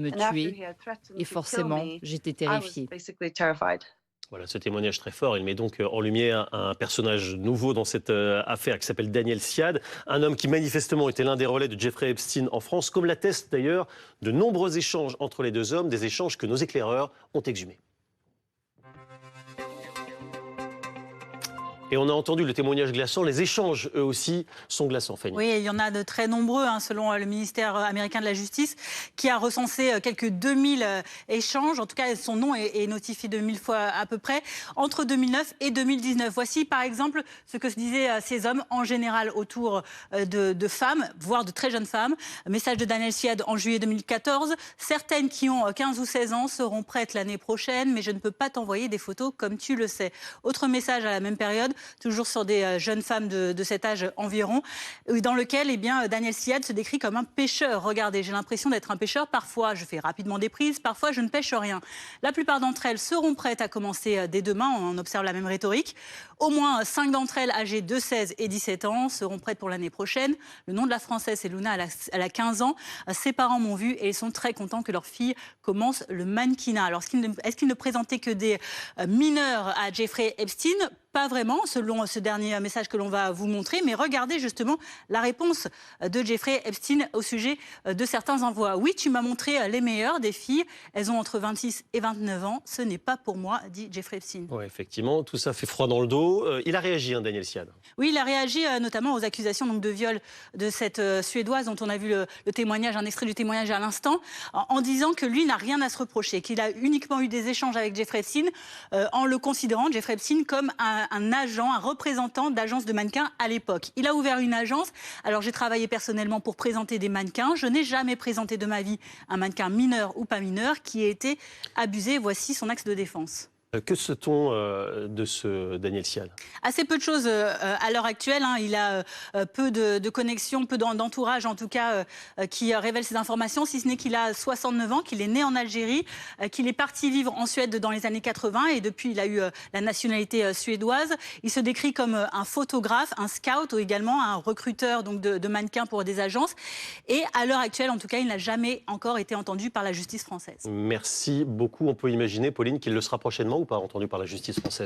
me tuer et forcément, j'étais terrifiée. Voilà, ce témoignage très fort, il met donc en lumière un personnage nouveau dans cette affaire qui s'appelle Daniel Siad, un homme qui manifestement était l'un des relais de Jeffrey Epstein en France, comme l'attestent d'ailleurs de nombreux échanges entre les deux hommes, des échanges que nos éclaireurs ont exhumés. Et on a entendu le témoignage glaçant, les échanges, eux aussi, sont glaçants, Fanny. Oui, il y en a de très nombreux, selon le ministère américain de la Justice, qui a recensé quelques 2000 échanges. En tout cas, son nom est notifié 2000 fois à peu près, entre 2009 et 2019. Voici, par exemple, ce que se disaient ces hommes, en général autour de femmes, voire de très jeunes femmes. Message de Daniel Siad en juillet 2014. Certaines qui ont 15 ou 16 ans seront prêtes l'année prochaine, mais je ne peux pas t'envoyer des photos comme tu le sais. Autre message à la même période, toujours sur des jeunes femmes de cet âge environ, dans lequel Daniel Siad se décrit comme un pêcheur. Regardez, j'ai l'impression d'être un pêcheur. Parfois, je fais rapidement des prises. Parfois, je ne pêche rien. La plupart d'entre elles seront prêtes à commencer dès demain. On observe la même rhétorique. Au moins 5 d'entre elles, âgées de 16 et 17 ans, seront prêtes pour l'année prochaine. Le nom de la Française, c'est Luna, elle a 15 ans. Ses parents m'ont vu et ils sont très contents que leur fille commence le mannequinat. Alors, est-ce qu'ils ne présentaient que des mineurs à Jeffrey Epstein ? Pas vraiment, selon ce dernier message que l'on va vous montrer, mais regardez justement la réponse de Jeffrey Epstein au sujet de certains envois. Oui, tu m'as montré les meilleures des filles, elles ont entre 26 et 29 ans, ce n'est pas pour moi, dit Jeffrey Epstein. Oui, effectivement, tout ça fait froid dans le dos. Il a réagi, Daniel Siad. Oui, il a réagi notamment aux accusations de viol de cette Suédoise dont on a vu le témoignage, un extrait du témoignage à l'instant, en disant que lui n'a rien à se reprocher, qu'il a uniquement eu des échanges avec Jeffrey Epstein en le considérant, Jeffrey Epstein, comme un agent, un représentant d'agence de mannequins à l'époque. Il a ouvert une agence. Alors j'ai travaillé personnellement pour présenter des mannequins. Je n'ai jamais présenté de ma vie un mannequin mineur ou pas mineur qui ait été abusé. Voici son axe de défense. Que sait-on de ce Daniel Siad? Assez peu de choses à l'heure actuelle. Il a peu de connexions, peu d'entourage en tout cas qui révèle ces informations, si ce n'est qu'il a 69 ans, qu'il est né en Algérie, qu'il est parti vivre en Suède dans les années 80 et depuis il a eu la nationalité suédoise. Il se décrit comme un photographe, un scout ou également un recruteur donc de mannequins pour des agences. Et à l'heure actuelle, en tout cas, il n'a jamais encore été entendu par la justice française. Merci beaucoup. On peut imaginer, Pauline, qu'il le sera prochainement ou pas entendu par la justice française?